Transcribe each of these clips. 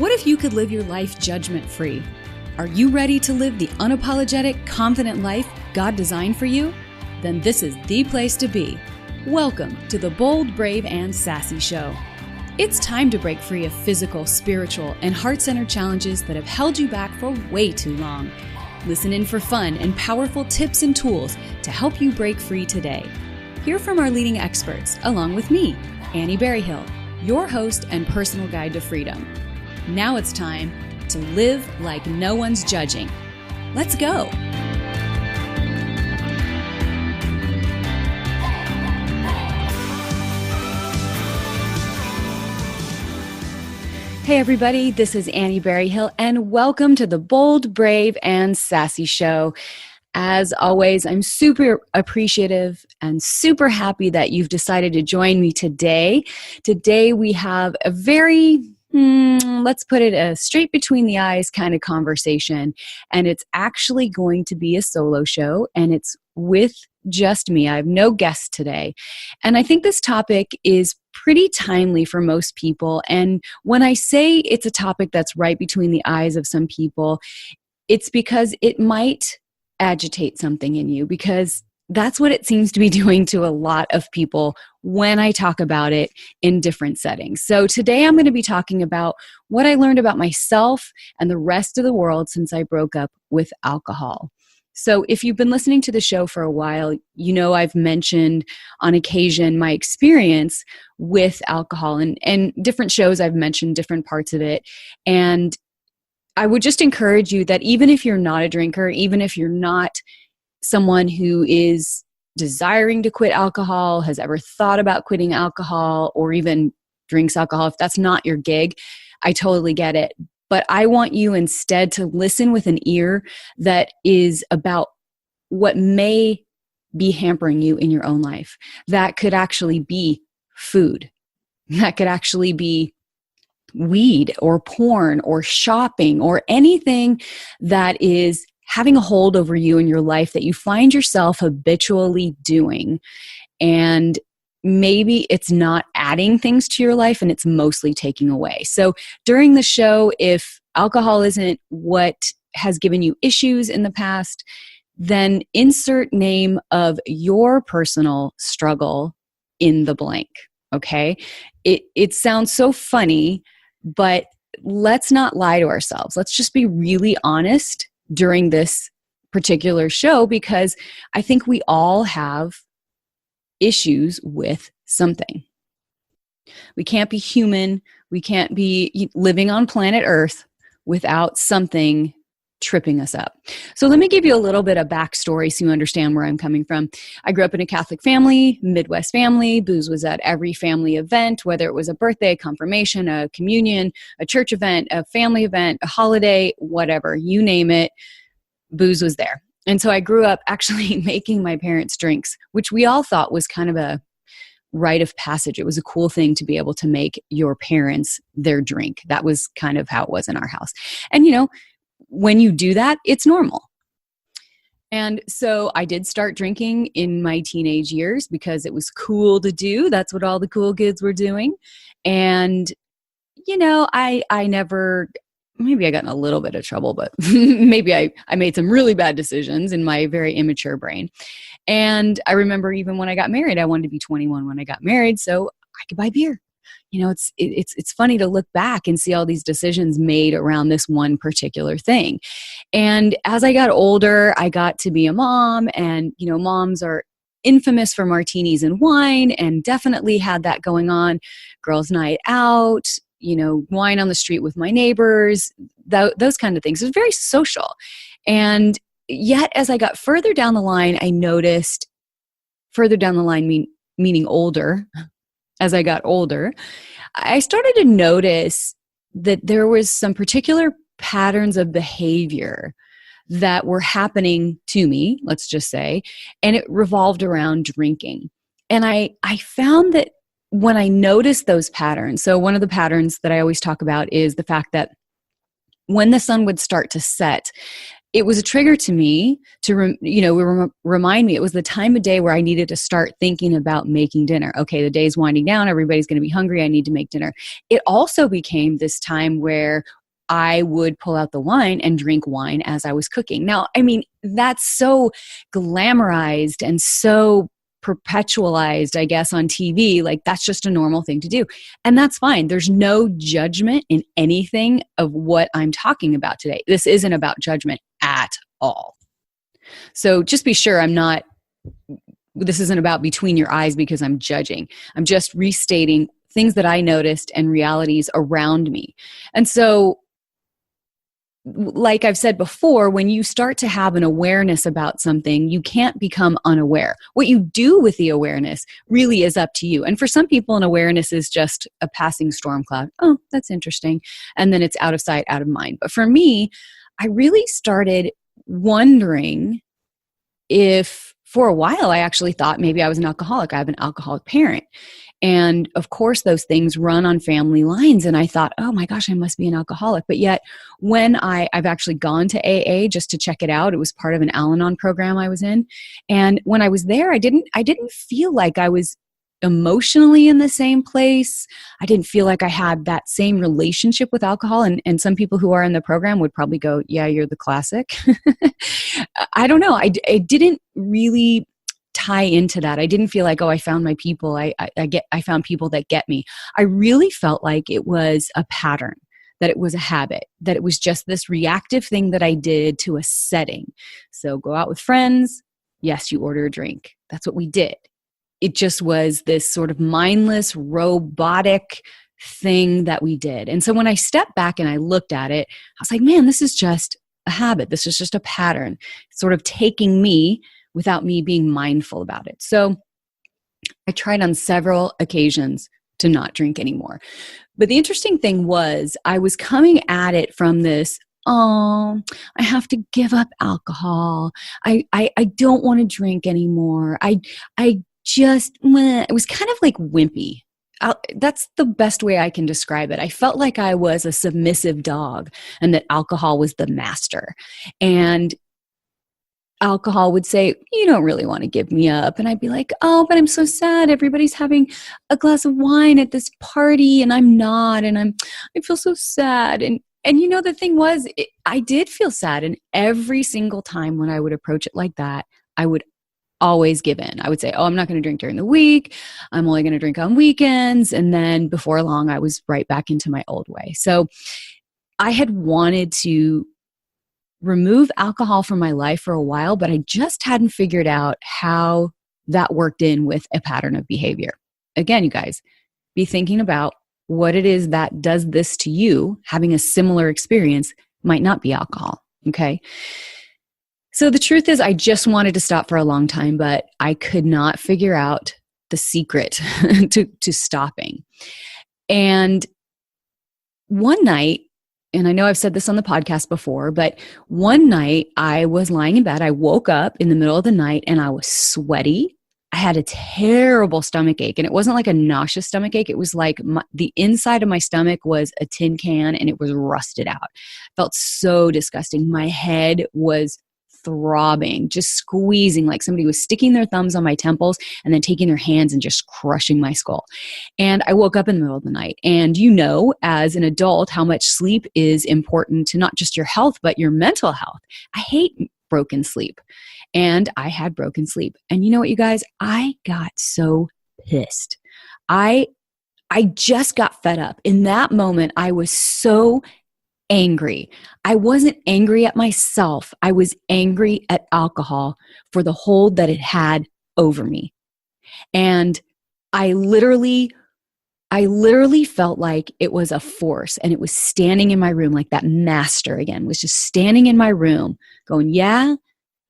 What if you could live your life judgment-free? Are you ready to live the unapologetic, confident life God designed for you? Then this is the place to be. Welcome to the Bold, Brave, and Sassy Show. It's time to break free of physical, spiritual, and heart-centered challenges that have held you back for way too long. Listen in for fun and powerful tips and tools to help you break free today. Hear from our leading experts, along with me, Annie Berryhill, your host and personal guide to freedom. Now it's time to live like no one's judging. Let's go. Hey everybody, this is Annie Berryhill and welcome to the Bold, Brave, and Sassy Show. As always, I'm super appreciative and super happy that you've decided to join me today. Today we have a very let's put it a straight between the eyes kind of conversation. And it's actually going to be a solo show and it's with just me. I have no guests today. And I think this topic is pretty timely for most people. And when I say it's a topic that's right between the eyes of some people, it's because it might agitate something in you, because that's what it seems to be doing to a lot of people when I talk about it in different settings. So today I'm going to be talking about what I learned about myself and the rest of the world since I broke up with alcohol. So if you've been listening to the show for a while, you know I've mentioned on occasion my experience with alcohol, and different shows I've mentioned different parts of it. And I would just encourage you that even if you're not a drinker, even if you're not someone who is desiring to quit alcohol, has ever thought about quitting alcohol, or even drinks alcohol, if that's not your gig, I totally get it. But I want you instead to listen with an ear that is about what may be hampering you in your own life. That could actually be food. That could actually be weed or porn or shopping or anything that is having a hold over you in your life that you find yourself habitually doing. And maybe it's not adding things to your life and it's mostly taking away. So during the show, if alcohol isn't what has given you issues in the past, then insert name of your personal struggle in the blank. Okay? It sounds so funny, but let's not lie to ourselves. Let's just be really honest during this particular show, because I think we all have issues with something. We can't be human. We can't be living on planet Earth without something tripping us up. So let me give you a little bit of backstory so you understand where I'm coming from. I grew up in a Catholic family, Midwest family. Booze was at every family event, whether it was a birthday, a confirmation, a communion, a church event, a family event, a holiday, whatever, you name it, booze was there. And so I grew up actually making my parents drinks, which we all thought was kind of a rite of passage. It was a cool thing to be able to make your parents their drink. That was kind of how it was in our house. And when you do that, it's normal. And so I did start drinking in my teenage years because it was cool to do. That's what all the cool kids were doing. And, I never, maybe I got in a little bit of trouble, but maybe I made some really bad decisions in my very immature brain. And I remember even when I got married, I wanted to be 21 when I got married so I could buy beer. It's funny to look back and see all these decisions made around this one particular thing. And as I got older, I got to be a mom, and, moms are infamous for martinis and wine, and definitely had that going on. Girls' night out, wine on the street with my neighbors, those kind of things. It was very social. And yet, as I got further down the line, I noticed, further down the line meaning older, as I got older, I started to notice that there was some particular patterns of behavior that were happening to me, let's just say, and it revolved around drinking. And I found that when I noticed those patterns, so one of the patterns that I always talk about is the fact that when the sun would start to set, it was a trigger to me to, remind me it was the time of day where I needed to start thinking about making dinner. Okay, the day's winding down. Everybody's going to be hungry. I need to make dinner. It also became this time where I would pull out the wine and drink wine as I was cooking. Now, I mean, that's so glamorized and so perpetualized, I guess, on TV. Like, that's just a normal thing to do. And that's fine. There's no judgment in anything of what I'm talking about today. This isn't about judgment at all. So just be sure this isn't about between your eyes because I'm judging. I'm just restating things that I noticed and realities around me. And so, like I've said before, when you start to have an awareness about something, you can't become unaware. What you do with the awareness really is up to you. And for some people, an awareness is just a passing storm cloud. Oh, that's interesting. And then it's out of sight, out of mind. But for me, I really started wondering if, for a while, I actually thought maybe I was an alcoholic. I have an alcoholic parent. And of course, those things run on family lines. And I thought, oh my gosh, I must be an alcoholic. But yet, when I've actually gone to AA just to check it out, it was part of an Al-Anon program I was in. And when I was there, I didn't feel like I was emotionally in the same place. I didn't feel like I had that same relationship with alcohol. And some people who are in the program would probably go, yeah, you're the classic. I don't know. I didn't really tie into that. I didn't feel like, oh, I found my people. I found people that get me. I really felt like it was a pattern, that it was a habit, that it was just this reactive thing that I did to a setting. So go out with friends. Yes, you order a drink. That's what we did. It just was this sort of mindless, robotic thing that we did. And so when I stepped back and I looked at it, I was like, man, this is just a habit. This is just a pattern, sort of taking me without me being mindful about it. So I tried on several occasions to not drink anymore. But the interesting thing was I was coming at it from this, oh, I have to give up alcohol. I don't want to drink anymore. I just, it was kind of like wimpy. That's the best way I can describe it. I felt like I was a submissive dog and that alcohol was the master. And alcohol would say, you don't really want to give me up. And I'd be like, oh, but I'm so sad. Everybody's having a glass of wine at this party and I'm not. And I feel so sad. And the thing was, I did feel sad. And every single time when I would approach it like that, I would always give in. I would say, oh, I'm not going to drink during the week. I'm only going to drink on weekends. And then before long, I was right back into my old way. So I had wanted to remove alcohol from my life for a while, but I just hadn't figured out how that worked in with a pattern of behavior. Again, you guys, be thinking about what it is that does this to you. Having a similar experience might not be alcohol, okay? So the truth is, I just wanted to stop for a long time, but I could not figure out the secret to stopping. And one night, and I know I've said this on the podcast before, but one night I was lying in bed. I woke up in the middle of the night and I was sweaty. I had a terrible stomach ache, and it wasn't like a nauseous stomach ache. It was like the inside of my stomach was a tin can and it was rusted out. Felt so disgusting. My head was throbbing, just squeezing, like somebody was sticking their thumbs on my temples and then taking their hands and just crushing my skull. And I woke up in the middle of the night. And as an adult, how much sleep is important to not just your health, but your mental health. I hate broken sleep. And I had broken sleep. And you know what, you guys? I got so pissed. I just got fed up. In that moment, I was so angry. I wasn't angry at myself. I was angry at alcohol for the hold that it had over me. And I literally felt like it was a force, and it was standing in my room, like that master again was just standing in my room going, yeah,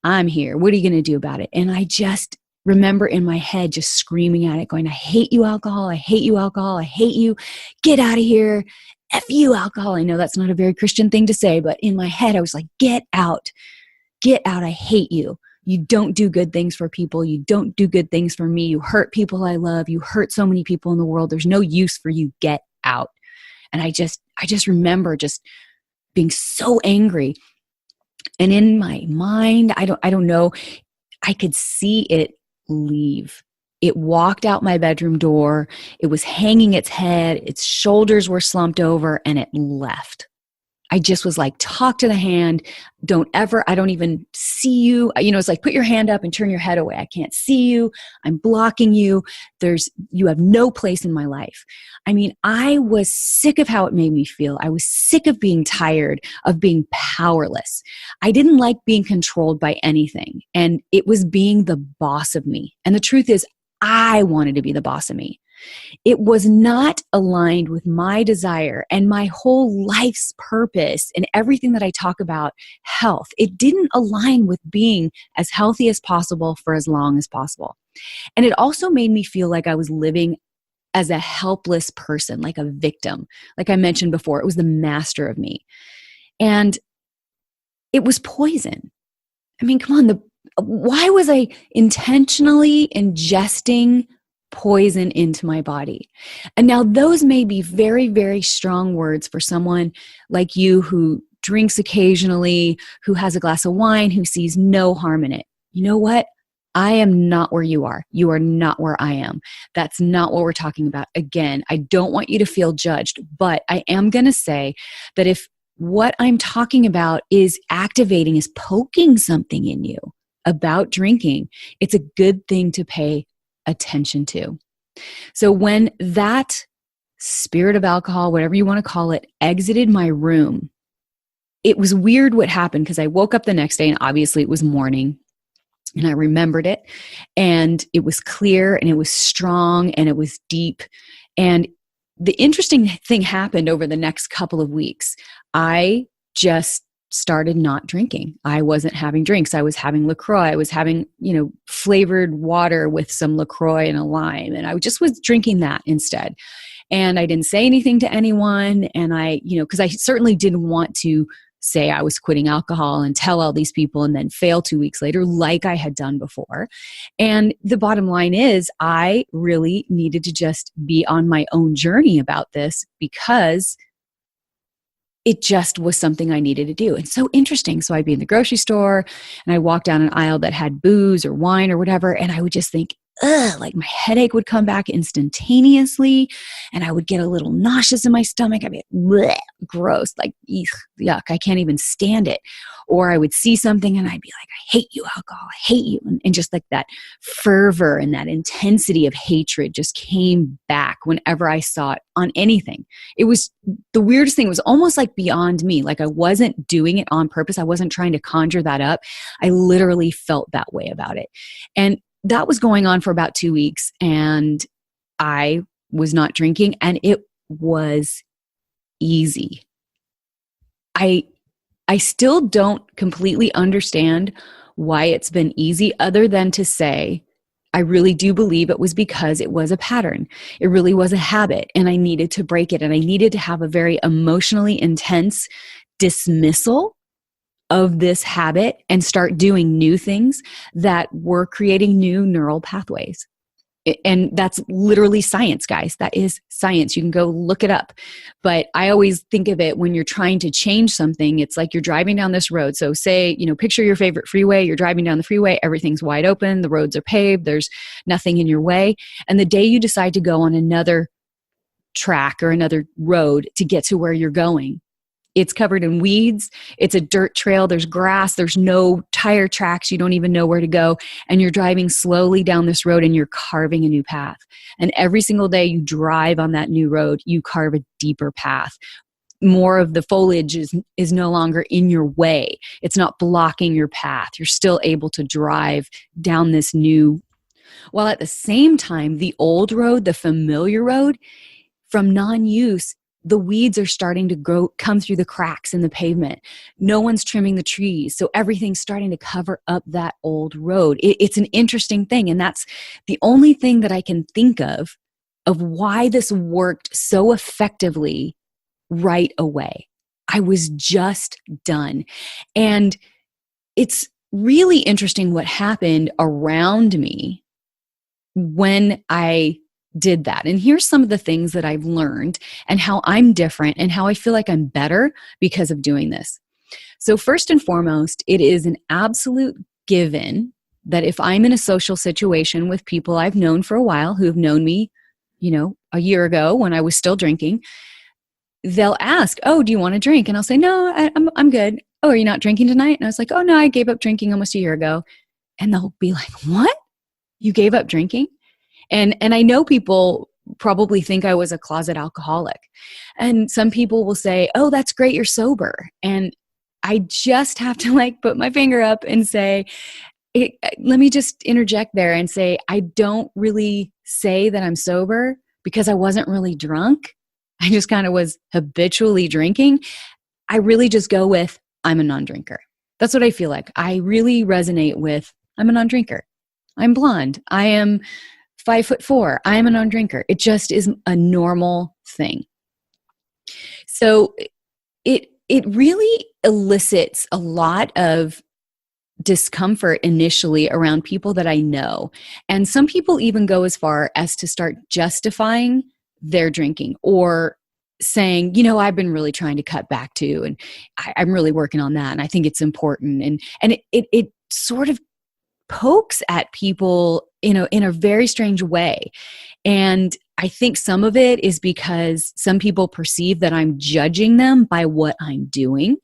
I'm here. What are you going to do about it? And I just remember in my head just screaming at it, going, I hate you, alcohol. I hate you, alcohol. I hate you. Get out of here. F you, alcohol. I know that's not a very Christian thing to say, but in my head, I was like, get out. Get out. I hate you. You don't do good things for people. You don't do good things for me. You hurt people I love. You hurt so many people in the world. There's no use for you. Get out. And I just remember just being so angry. And in my mind, I don't know, I could see it leave. It walked out my bedroom door. It was hanging its head. Its shoulders were slumped over, and it left. I just was like, talk to the hand. I don't even see you. It's like, put your hand up and turn your head away. I can't see you. I'm blocking you. You have no place in my life. I mean, I was sick of how it made me feel. I was sick of being tired, of being powerless. I didn't like being controlled by anything. And it was being the boss of me. And the truth is, I wanted to be the boss of me. It was not aligned with my desire and my whole life's purpose and everything that I talk about health. It didn't align with being as healthy as possible for as long as possible. And it also made me feel like I was living as a helpless person, like a victim. Like I mentioned before, it was the master of me. And it was poison. I mean, come on, why was I intentionally ingesting poison into my body? And now those may be very, very strong words for someone like you who drinks occasionally, who has a glass of wine, who sees no harm in it. You know what? I am not where you are. You are not where I am. That's not what we're talking about. Again, I don't want you to feel judged, but I am going to say that if what I'm talking about is activating, is poking something in you about drinking, it's a good thing to pay attention to. So when that spirit of alcohol, whatever you want to call it, exited my room, it was weird what happened because I woke up the next day and obviously it was morning and I remembered it and it was clear and it was strong and it was deep. And the interesting thing happened over the next couple of weeks. I just started not drinking. I wasn't having drinks. I was having LaCroix. I was having, flavored water with some LaCroix and a lime. And I just was drinking that instead. And I didn't say anything to anyone. And because I certainly didn't want to say I was quitting alcohol and tell all these people and then fail 2 weeks later like I had done before. And the bottom line is I really needed to just be on my own journey about this because it just was something I needed to do. And so interesting. So I'd be in the grocery store and I walk down an aisle that had booze or wine or whatever. And I would just think, like my headache would come back instantaneously and I would get a little nauseous in my stomach. I'd be like, gross, like, yuck, I can't even stand it. Or I would see something and I'd be like, I hate you, alcohol, I hate you. And just like that fervor and that intensity of hatred just came back whenever I saw it on anything. It was the weirdest thing. It was almost like beyond me. Like I wasn't doing it on purpose. I wasn't trying to conjure that up. I literally felt that way about it. And that was going on for about 2 weeks and I was not drinking and it was easy. I still don't completely understand why it's been easy other than to say, I really do believe it was because it was a pattern. It really was a habit and I needed to break it and I needed to have a very emotionally intense dismissal of this habit and start doing new things that were creating new neural pathways. And that's literally science, guys. That is science. You can go look it up. But I always think of it when you're trying to change something, it's like you're driving down this road. So say, picture your favorite freeway. You're driving down the freeway. Everything's wide open. The roads are paved. There's nothing in your way. And the day you decide to go on another track or another road to get to where you're going, it's covered in weeds. It's a dirt trail. There's grass. There's no tire tracks. You don't even know where to go. And you're driving slowly down this road and you're carving a new path. And every single day you drive on that new road, you carve a deeper path. More of the foliage is no longer in your way. It's not blocking your path. You're still able to drive down this new, while at the same time, the old road, the familiar road, from non-use, the weeds are starting to come through the cracks in the pavement. No one's trimming the trees. So everything's starting to cover up that old road. It's an interesting thing. And that's the only thing that I can think of why this worked so effectively right away. I was just done. And it's really interesting what happened around me when I did that. And here's some of the things that I've learned and how I'm different and how I feel like I'm better because of doing this. So first and foremost, it is an absolute given that if I'm in a social situation with people I've known for a while who have known me, a year ago when I was still drinking, they'll ask, "Oh, do you want a drink?" And I'll say, "No, I'm good." "Oh, are you not drinking tonight?" And I was like, "Oh, no, I gave up drinking almost a year ago." And they'll be like, "What? You gave up drinking?" And I know people probably think I was a closet alcoholic. And some people will say, "Oh, that's great, you're sober." And I just have to put my finger up and say, let me just interject there and say, I don't really say that I'm sober because I wasn't really drunk. I just kind of was habitually drinking. I really just go with, I'm a non-drinker. That's what I feel like. I really resonate with, I'm a non-drinker. I'm blonde. I am 5'4". I am a non-drinker. It just is a normal thing. So it really elicits a lot of discomfort initially around people that I know. And some people even go as far as to start justifying their drinking or saying, I've been really trying to cut back too, and I'm really working on that, and I think it's important. And it sort of pokes at people in a very strange way. And I think some of it is because some people perceive that I'm judging them by what I'm doing.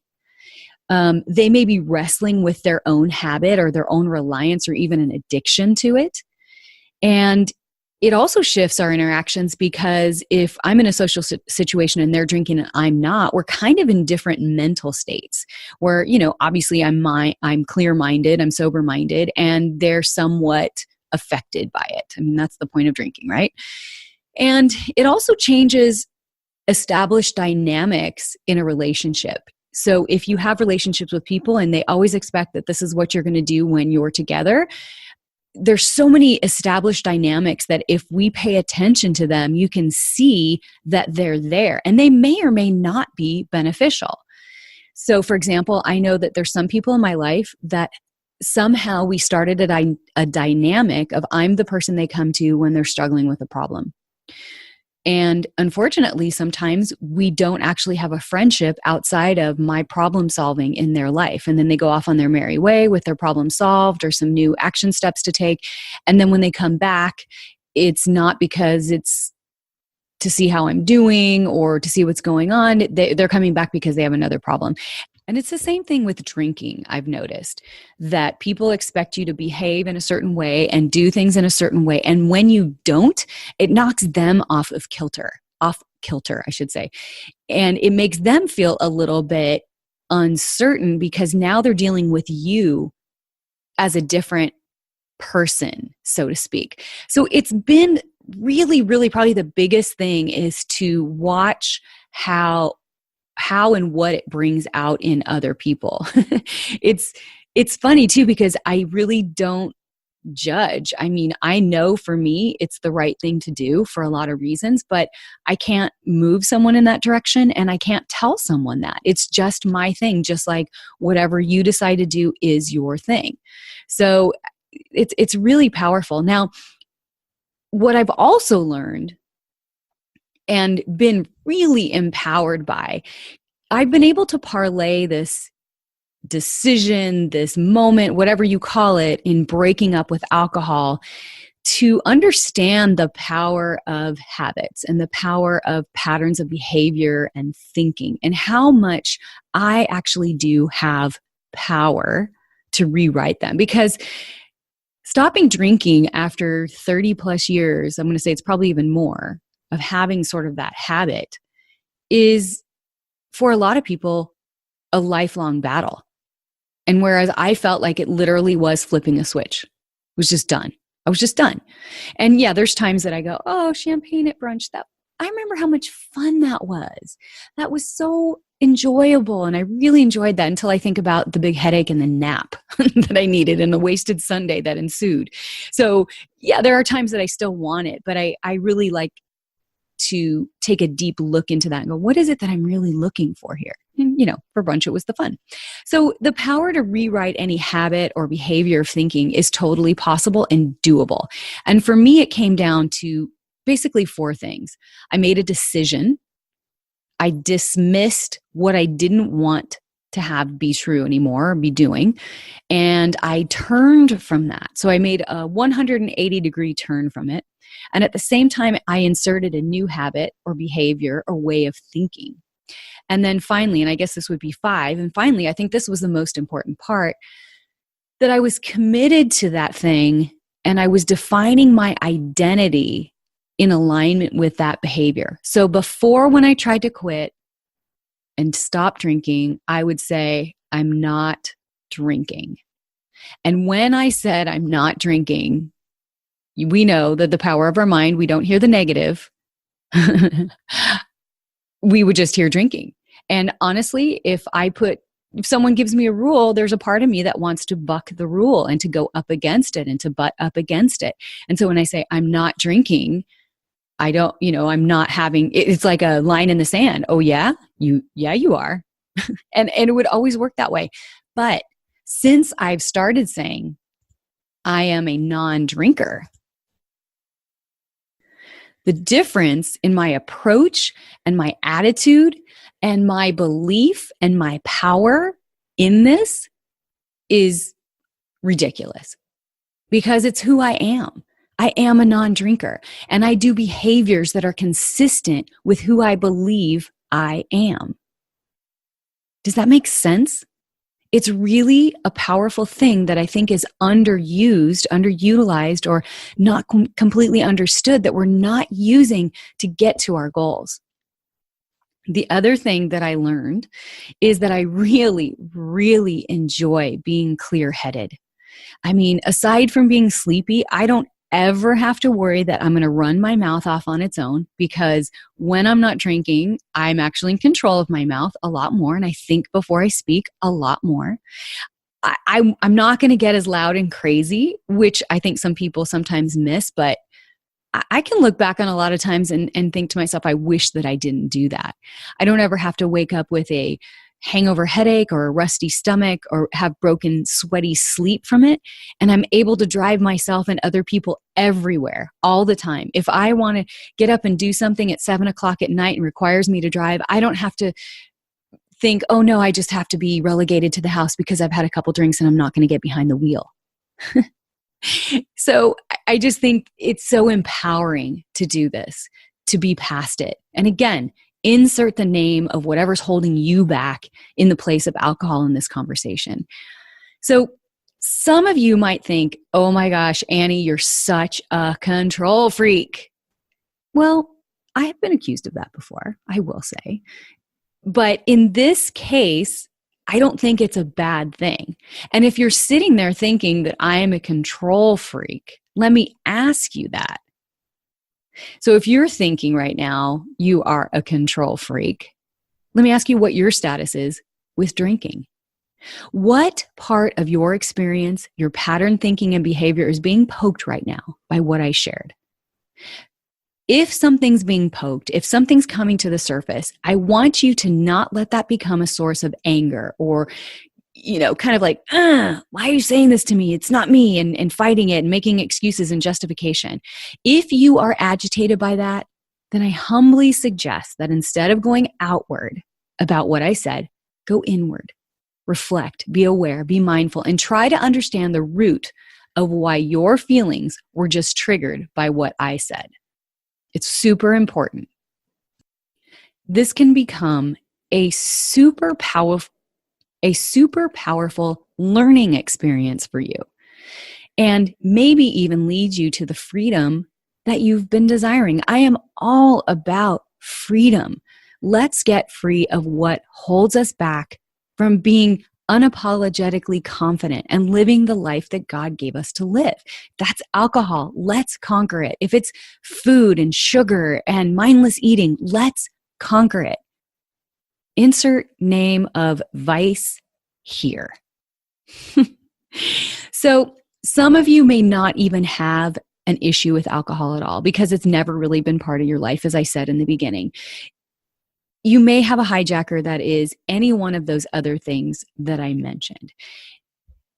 They may be wrestling with their own habit or their own reliance or even an addiction to it. And it also shifts our interactions because if I'm in a social situation and they're drinking and I'm not, we're kind of in different mental states where, obviously I'm clear-minded, I'm sober-minded, and they're somewhat affected by it. I mean, that's the point of drinking, right? And it also changes established dynamics in a relationship. So if you have relationships with people and they always expect that this is what you're going to do when you're together, there's so many established dynamics that if we pay attention to them, you can see that they're there and they may or may not be beneficial. So for example, I know that there's some people in my life that somehow we started a dynamic of I'm the person they come to when they're struggling with a problem. And unfortunately, sometimes we don't actually have a friendship outside of my problem solving in their life. And then they go off on their merry way with their problem solved or some new action steps to take. And then when they come back, it's not because it's to see how I'm doing or to see what's going on. They're coming back because they have another problem. And it's the same thing with drinking. I've noticed that people expect you to behave in a certain way and do things in a certain way. And when you don't, it knocks them off kilter, I should say. And it makes them feel a little bit uncertain because now they're dealing with you as a different person, so to speak. So it's been really, really probably the biggest thing is to watch how and what it brings out in other people. It's funny too, because I really don't judge. I mean, I know for me, it's the right thing to do for a lot of reasons, but I can't move someone in that direction and I can't tell someone that. It's just my thing, just like whatever you decide to do is your thing. So it's really powerful. Now, what I've also learned and been really empowered by, I've been able to parlay this decision, this moment, whatever you call it, in breaking up with alcohol to understand the power of habits and the power of patterns of behavior and thinking and how much I actually do have power to rewrite them. Because stopping drinking after 30 plus years, I'm going to say it's probably even more, of having sort of that habit is, for a lot of people, a lifelong battle. And whereas I felt like it literally was flipping a switch, it was just done. I was just done. And yeah, there's times that I go, oh, champagne at brunch. I remember how much fun that was. That was so enjoyable. And I really enjoyed that until I think about the big headache and the nap that I needed and the wasted Sunday that ensued. So yeah, there are times that I still want it, but I really like to take a deep look into that and go, what is it that I'm really looking for here? And, for brunch, it was the fun. So the power to rewrite any habit or behavior of thinking is totally possible and doable. And for me, it came down to basically 4 things. I made a decision. I dismissed what I didn't want to have be true anymore or be doing. And I turned from that. So I made a 180-degree turn from it. And at the same time, I inserted a new habit or behavior or way of thinking. And then finally, and I guess this would be 5, and finally, I think this was the most important part, that I was committed to that thing and I was defining my identity in alignment with that behavior. So before, when I tried to quit and stop drinking, I would say, I'm not drinking. And when I said I'm not drinking, we know that the power of our mind, we don't hear the negative. We would just hear drinking. And honestly, if someone gives me a rule, there's a part of me that wants to buck the rule and to go up against it and to butt up against it. And so when I say I'm not drinking, I'm not having, it's like a line in the sand. Oh yeah, you are. and it would always work that way. But since I've started saying I am a non-drinker, the difference in my approach and my attitude and my belief and my power in this is ridiculous, because it's who I am. I am a non-drinker, and I do behaviors that are consistent with who I believe I am. Does that make sense? It's really a powerful thing that I think is underused, underutilized, or not completely understood, that we're not using to get to our goals. The other thing that I learned is that I really, really enjoy being clearheaded. I mean, aside from being sleepy, I don't ever have to worry that I'm going to run my mouth off on its own, because when I'm not drinking, I'm actually in control of my mouth a lot more, and I think before I speak a lot more. I'm not going to get as loud and crazy, which I think some people sometimes miss, but I can look back on a lot of times and think to myself, I wish that I didn't do that. I don't ever have to wake up with a hangover headache or a rusty stomach or have broken, sweaty sleep from it. And I'm able to drive myself and other people everywhere all the time. If I want to get up and do something at 7 o'clock at night and requires me to drive, I don't have to think, oh no, I just have to be relegated to the house because I've had a couple drinks and I'm not going to get behind the wheel. So I just think it's so empowering to do this, to be past it. And again, insert the name of whatever's holding you back in the place of alcohol in this conversation. So some of you might think, oh my gosh, Annie, you're such a control freak. Well, I have been accused of that before, I will say. But in this case, I don't think it's a bad thing. And if you're sitting there thinking that I am a control freak, let me ask you that. So if you're thinking right now you are a control freak, let me ask you what your status is with drinking. What part of your experience, your pattern thinking and behavior is being poked right now by what I shared? If something's being poked, if something's coming to the surface, I want you to not let that become a source of anger or, kind of like, why are you saying this to me? It's not me, and fighting it and making excuses and justification. If you are agitated by that, then I humbly suggest that instead of going outward about what I said, go inward, reflect, be aware, be mindful, and try to understand the root of why your feelings were just triggered by what I said. It's super important. This can become a super powerful learning experience for you, and maybe even lead you to the freedom that you've been desiring. I am all about freedom. Let's get free of what holds us back from being unapologetically confident and living the life that God gave us to live. That's alcohol. Let's conquer it. If it's food and sugar and mindless eating, let's conquer it. Insert name of vice here. So some of you may not even have an issue with alcohol at all because it's never really been part of your life, as I said in the beginning. You may have a hijacker that is any one of those other things that I mentioned.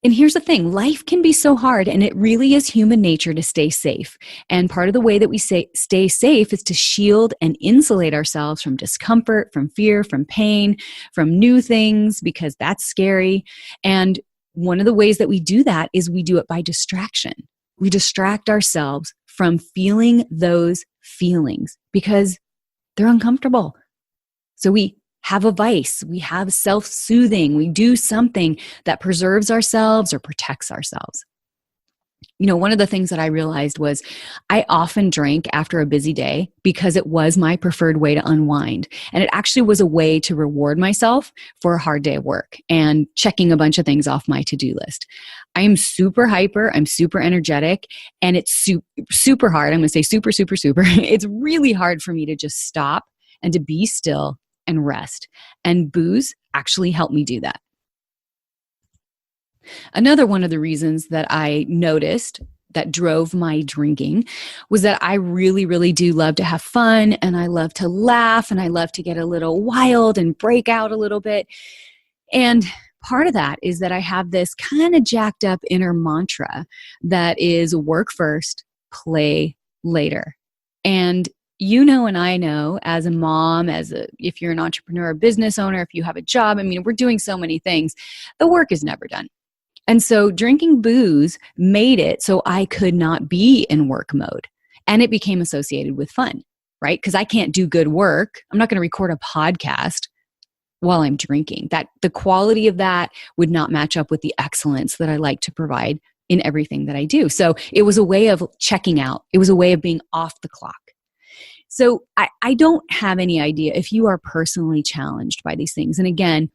And here's the thing, life can be so hard, and it really is human nature to stay safe. And part of the way that we stay safe is to shield and insulate ourselves from discomfort, from fear, from pain, from new things, because that's scary. And one of the ways that we do that is we do it by distraction. We distract ourselves from feeling those feelings because they're uncomfortable. So we have a vice, we have self-soothing, we do something that preserves ourselves or protects ourselves. You know, one of the things that I realized was I often drank after a busy day because it was my preferred way to unwind. And it actually was a way to reward myself for a hard day of work and checking a bunch of things off my to-do list. I am super hyper, I'm super energetic, and it's super hard. I'm going to say super. It's really hard for me to just stop and to be still and rest. And booze actually helped me do that. Another one of the reasons that I noticed that drove my drinking was that I really, really do love to have fun, and I love to laugh, and I love to get a little wild and break out a little bit. And part of that is that I have this kind of jacked up inner mantra that is work first, play later. And you know, and I know as a mom, if you're an entrepreneur, a business owner, if you have a job, I mean, we're doing so many things. The work is never done. And so drinking booze made it so I could not be in work mode. And it became associated with fun, right? Because I can't do good work. I'm not going to record a podcast while I'm drinking. That the quality of that would not match up with the excellence that I like to provide in everything that I do. So it was a way of checking out. It was a way of being off the clock. So I don't have any idea if you are personally challenged by these things. And again,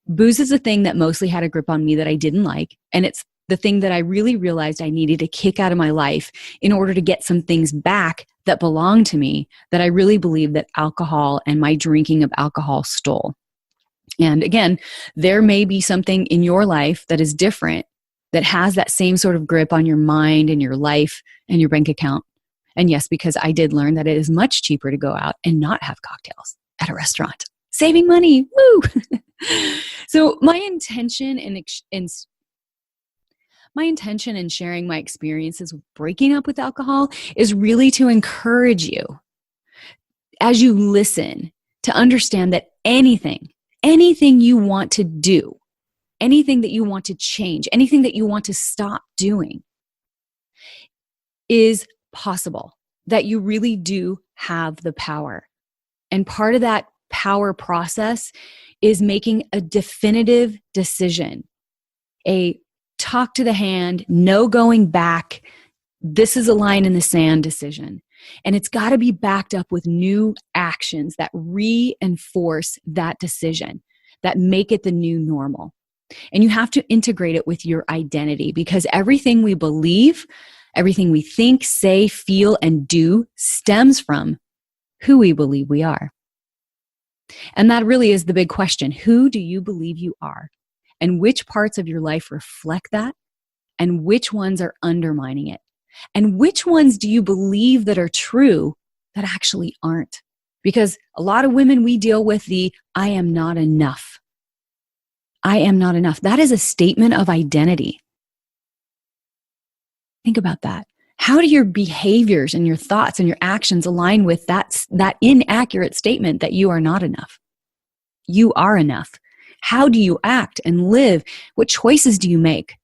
booze is a thing that mostly had a grip on me that I didn't like. And it's the thing that I really realized I needed to kick out of my life in order to get some things back that belonged to me that I really believe that alcohol and my drinking of alcohol stole. And again, there may be something in your life that is different, that has that same sort of grip on your mind and your life and your bank account. And yes, because I did learn that it is much cheaper to go out and not have cocktails at a restaurant. Saving money, woo! So my intention in sharing my experiences with breaking up with alcohol is really to encourage you, as you listen, to understand that anything you want to do, anything that you want to change, anything that you want to stop doing is possible, that you really do have the power. And part of that power process is making a definitive decision, a talk to the hand, no going back, this is a line in the sand decision. And it's got to be backed up with new actions that reinforce that decision, that make it the new normal. And you have to integrate it with your identity, because everything we believe, everything we think, say, feel, and do stems from who we believe we are. And that really is the big question. Who do you believe you are? And which parts of your life reflect that? And which ones are undermining it? And which ones do you believe that are true that actually aren't? Because a lot of women, we deal with the I am not enough. I am not enough. That is a statement of identity. Think about that. How do your behaviors and your thoughts and your actions align with that inaccurate statement that you are not enough? You are enough. How do you act and live? What choices do you make?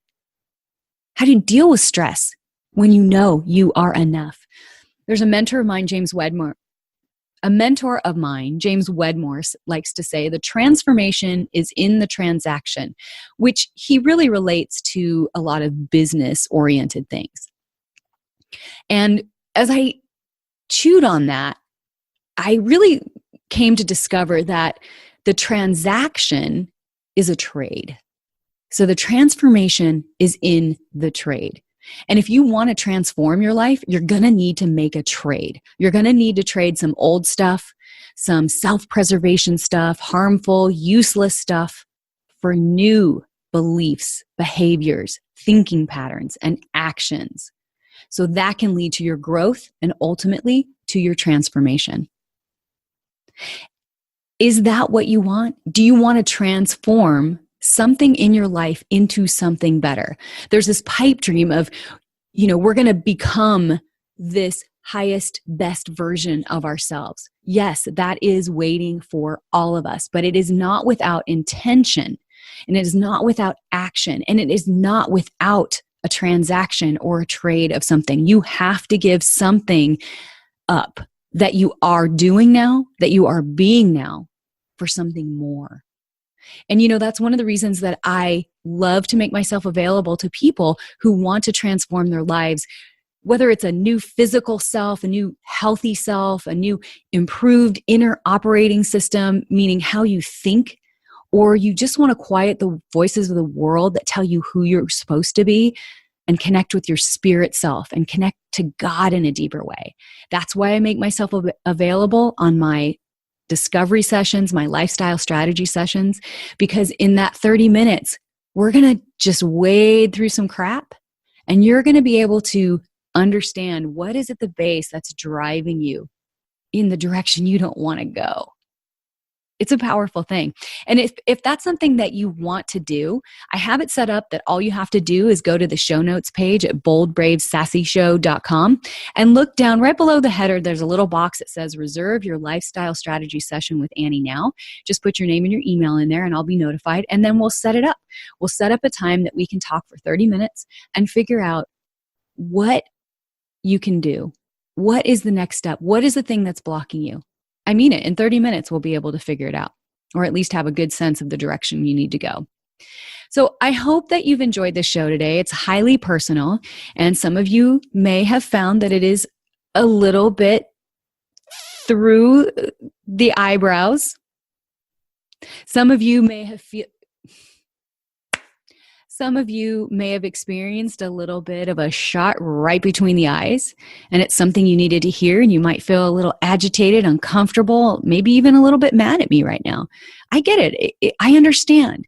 How do you deal with stress when you know you are enough? There's a mentor of mine, James Wedmore, likes to say, the transformation is in the transaction, which he really relates to a lot of business-oriented things. And as I chewed on that, I really came to discover that the transaction is a trade. So the transformation is in the trade. And if you want to transform your life, you're going to need to make a trade. You're going to need to trade some old stuff, some self-preservation stuff, harmful, useless stuff for new beliefs, behaviors, thinking patterns, and actions. So that can lead to your growth and ultimately to your transformation. Is that what you want? Do you want to transform something in your life into something better. There's this pipe dream of, we're going to become this highest, best version of ourselves. Yes, that is waiting for all of us, but it is not without intention, and it is not without action, and it is not without a transaction or a trade of something. You have to give something up that you are doing now, that you are being now, for something more. And that's one of the reasons that I love to make myself available to people who want to transform their lives, whether it's a new physical self, a new healthy self, a new improved inner operating system, meaning how you think, or you just want to quiet the voices of the world that tell you who you're supposed to be and connect with your spirit self and connect to God in a deeper way. That's why I make myself available on my discovery sessions, my lifestyle strategy sessions, because in that 30 minutes, we're going to just wade through some crap, and you're going to be able to understand what is at the base that's driving you in the direction you don't want to go. It's a powerful thing. And if that's something that you want to do, I have it set up that all you have to do is go to the show notes page at boldbravesassyshow.com and look down right below the header. There's a little box that says reserve your lifestyle strategy session with Annie now. Just put your name and your email in there and I'll be notified, and then we'll set it up. We'll set up a time that we can talk for 30 minutes and figure out what you can do. What is the next step? What is the thing that's blocking you? I mean it. In 30 minutes, we'll be able to figure it out, or at least have a good sense of the direction you need to go. So I hope that you've enjoyed this show today. It's highly personal, and some of you may have found that it is a little bit through the eyebrows. Some of you may have experienced a little bit of a shot right between the eyes, and it's something you needed to hear, and you might feel a little agitated, uncomfortable, maybe even a little bit mad at me right now. I get it. I understand.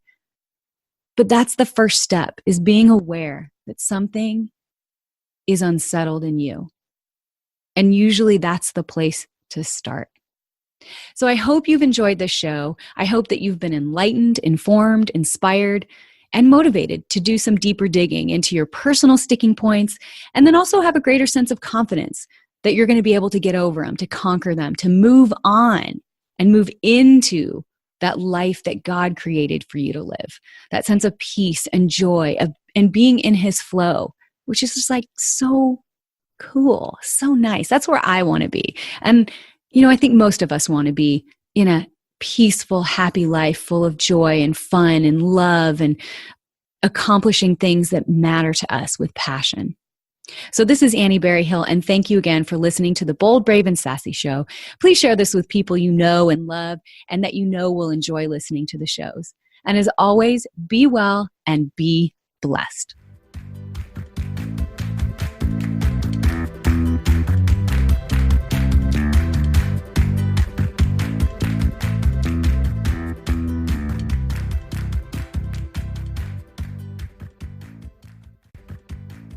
But that's the first step, is being aware that something is unsettled in you. And usually that's the place to start. So I hope you've enjoyed this show. I hope that you've been enlightened, informed, inspired, and motivated to do some deeper digging into your personal sticking points, and then also have a greater sense of confidence that you're going to be able to get over them, to conquer them, to move on and move into that life that God created for you to live. That sense of peace and joy and being in His flow, which is just like so cool, so nice. That's where I want to be. And, I think most of us want to be in a peaceful, happy life full of joy and fun and love and accomplishing things that matter to us with passion. So this is Annie Berryhill, and thank you again for listening to the Bold, Brave, and Sassy Show. Please share this with people you know and love and that you know will enjoy listening to the shows. And as always, be well and be blessed.